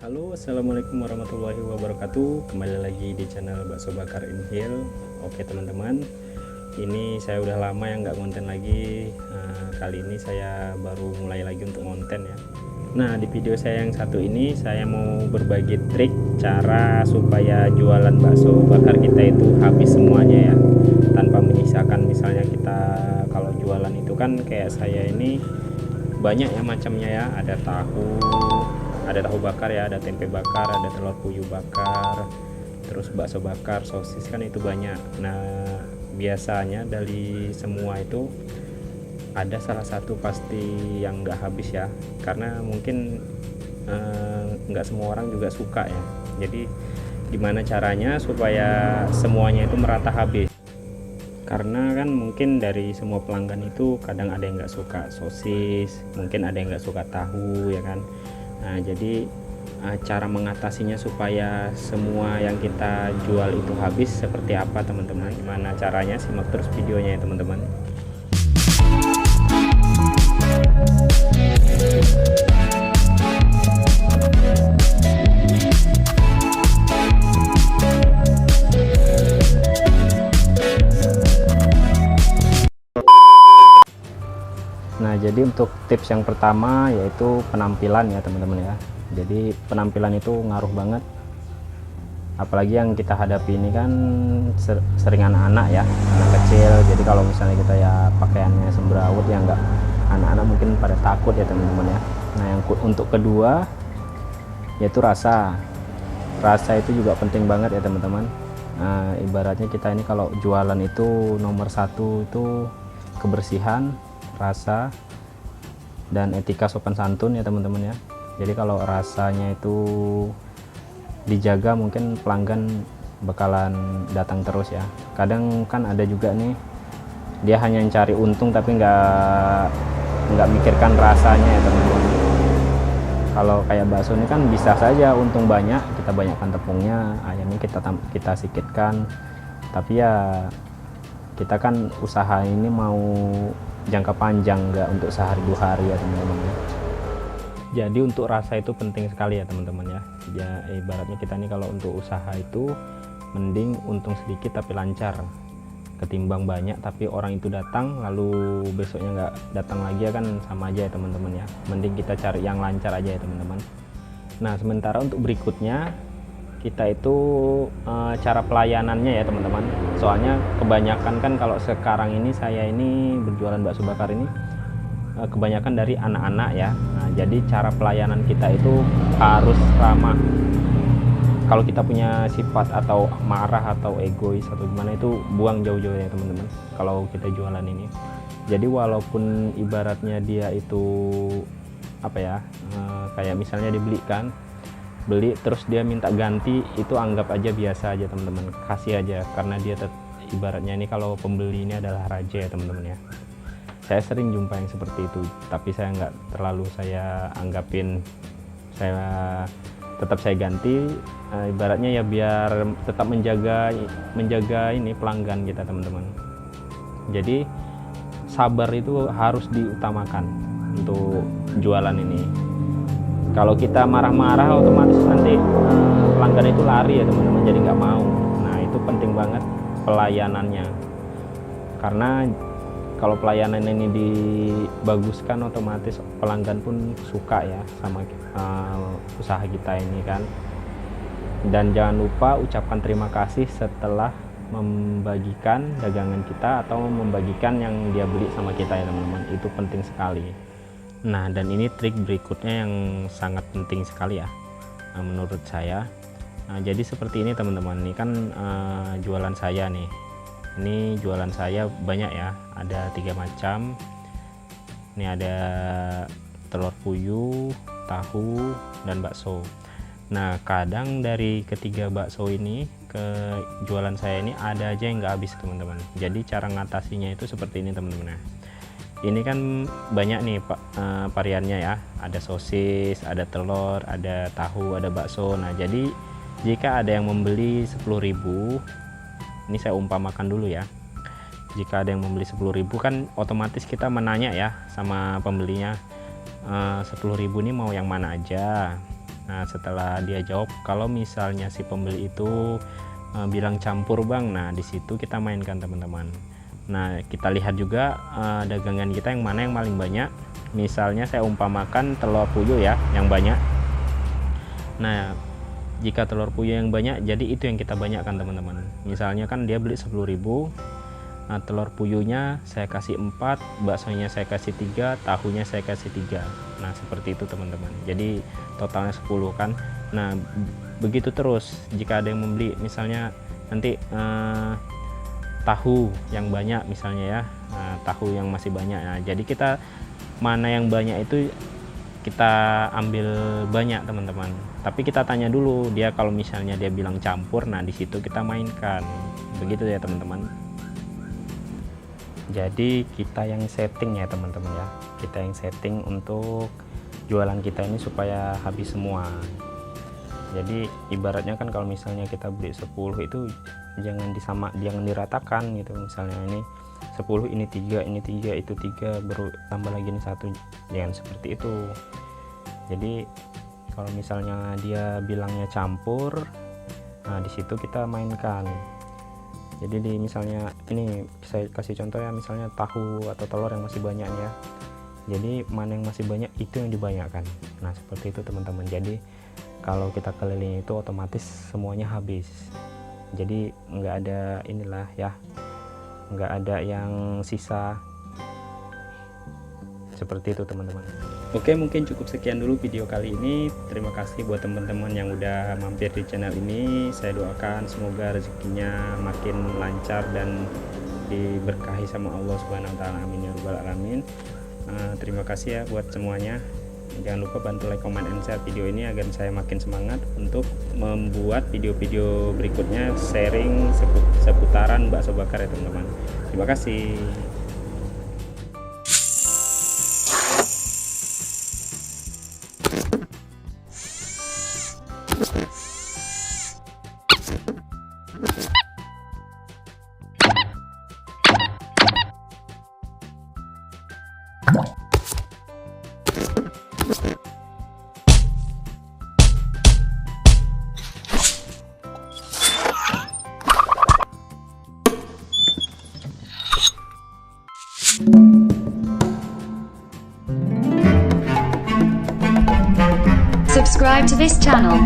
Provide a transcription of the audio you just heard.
Halo, assalamualaikum warahmatullahi wabarakatuh. Kembali lagi di channel Bakso Bakar Inhil. Oke teman-teman, ini saya udah lama yang nggak konten lagi. Kali ini saya baru mulai lagi untuk konten ya. Nah, di video saya yang satu ini saya mau berbagi trik cara supaya jualan bakso bakar kita itu habis semuanya ya, tanpa menyisakan. Misalnya kita kalau jualan itu kan kayak saya ini banyak ya macamnya ya, ada tahu bakar ya, ada tempe bakar, ada telur puyuh bakar, terus bakso bakar, sosis, kan itu banyak. Nah, biasanya dari semua itu ada salah satu pasti yang nggak habis ya, karena mungkin nggak semua orang juga suka ya. Jadi gimana caranya supaya semuanya itu merata habis? Karena kan mungkin dari semua pelanggan itu kadang ada yang nggak suka sosis, mungkin ada yang nggak suka tahu ya kan. Nah, jadi cara mengatasinya supaya semua yang kita jual itu habis seperti apa teman-teman? Gimana caranya? Simak terus videonya ya teman-teman. Nah, jadi untuk tips yang pertama yaitu penampilan ya teman-teman ya. Jadi penampilan itu ngaruh banget, apalagi yang kita hadapi ini kan sering anak-anak ya, anak kecil. Jadi kalau misalnya kita ya pakaiannya semrawut ya, enggak, anak-anak mungkin pada takut ya teman-teman ya. Nah, yang untuk kedua yaitu rasa itu juga penting banget ya teman-teman. Nah, ibaratnya kita ini kalau jualan itu nomor satu itu kebersihan, rasa, dan etika sopan santun ya teman-teman ya. Jadi kalau rasanya itu dijaga, mungkin pelanggan bakalan datang terus ya. Kadang kan ada juga nih, dia hanya cari untung tapi nggak mikirkan rasanya ya teman-teman. Kalau kayak bakso ini kan bisa saja untung banyak, kita banyakkan tepungnya, ayamnya kita sikitkan, tapi ya kita kan usaha ini mau jangka panjang, nggak untuk sehari dua hari ya teman-teman. Jadi untuk rasa itu penting sekali ya teman-teman ya. Ya ibaratnya kita nih kalau untuk usaha itu mending untung sedikit tapi lancar, ketimbang banyak tapi orang itu datang lalu besoknya nggak datang lagi, ya kan sama aja ya teman-teman ya. Mending kita cari yang lancar aja ya teman-teman. Nah, sementara untuk berikutnya kita itu cara pelayanannya ya teman-teman. Soalnya kebanyakan kan kalau sekarang ini saya ini berjualan bakso bakar ini kebanyakan dari anak-anak ya. Nah, jadi cara pelayanan kita itu harus ramah. Kalau kita punya sifat atau marah atau egois atau gimana, itu buang jauh-jauh ya teman-teman kalau kita jualan ini. Jadi walaupun ibaratnya dia itu apa ya, kayak misalnya beli terus dia minta ganti, itu anggap aja biasa aja teman-teman, kasih aja, karena dia ibaratnya ini kalau pembeli ini adalah raja ya teman-teman ya. Saya sering jumpa yang seperti itu, tapi saya nggak terlalu saya anggapin, saya tetap saya ganti, ibaratnya ya biar tetap menjaga ini pelanggan kita teman-teman. Jadi sabar itu harus diutamakan untuk jualan ini. Kalau kita marah-marah otomatis nanti pelanggan itu lari ya teman-teman, jadi nggak mau. Nah, itu penting banget pelayanannya, karena kalau pelayanan ini dibaguskan otomatis pelanggan pun suka ya sama usaha kita ini kan. Dan jangan lupa ucapkan terima kasih setelah membagikan dagangan kita atau membagikan yang dia beli sama kita ya teman-teman, itu penting sekali. Nah, dan ini trik berikutnya yang sangat penting sekali ya menurut saya. Nah, jadi seperti ini teman-teman, ini kan jualan saya nih. Ini jualan saya banyak ya, ada 3 macam. Ini ada telur puyuh, tahu, dan bakso. Nah, kadang dari ketiga bakso ini ke jualan saya ini ada aja yang nggak habis teman-teman. Jadi cara ngatasinya itu seperti ini teman-teman. Ini kan banyak nih variannya ya, ada sosis, ada telur, ada tahu, ada bakso. Nah, jadi jika ada yang membeli 10.000, ini saya umpamakan dulu ya, jika ada yang membeli 10.000 kan otomatis kita menanya ya sama pembelinya, 10.000 ini mau yang mana aja. Nah setelah dia jawab kalau misalnya si pembeli itu bilang campur bang, nah di situ kita mainkan teman-teman. Nah kita lihat juga dagangan kita yang mana yang paling banyak. Misalnya saya umpamakan telur puyuh ya yang banyak. Nah jika telur puyuh yang banyak, jadi itu yang kita banyakkan teman-teman. Misalnya kan dia beli 10.000, nah telur puyuhnya saya kasih 4, baksonya saya kasih 3, tahunya saya kasih 3. Nah seperti itu teman-teman, jadi totalnya 10 kan. Nah begitu terus, jika ada yang membeli misalnya nanti tahu yang banyak misalnya ya, tahu yang masih banyak, nah jadi kita mana yang banyak itu kita ambil banyak teman-teman, tapi kita tanya dulu dia, kalau misalnya dia bilang campur, nah di situ kita mainkan, begitu ya teman-teman. Jadi kita yang setting ya teman-teman ya, kita yang setting untuk jualan kita ini supaya habis semua. Jadi ibaratnya kan kalau misalnya kita beli 10 itu jangan diratakan gitu, misalnya ini 10 ini 3, ini 3, itu 3, baru tambah lagi ini 1, jangan seperti itu. Jadi kalau misalnya dia bilangnya campur, nah di situ kita mainkan. Jadi misalnya ini saya kasih contoh ya, misalnya tahu atau telur yang masih banyak ya, jadi mana yang masih banyak itu yang dibanyakan. Nah seperti itu teman-teman. Jadi kalau kita keliling itu otomatis semuanya habis, jadi nggak ada inilah ya, nggak ada yang sisa, seperti itu teman-teman. Oke, mungkin cukup sekian dulu video kali ini. Terima kasih buat teman-teman yang udah mampir di channel ini. Saya doakan semoga rezekinya makin lancar dan diberkahi sama Allah Subhanahu wa taala. Amin ya rabbal alamin. Terima kasih ya buat semuanya. Jangan lupa bantu like, comment, and share video ini agar saya makin semangat untuk membuat video-video berikutnya sharing seputaran bakso bakar ya teman-teman. Terima kasih. Subscribe to this channel.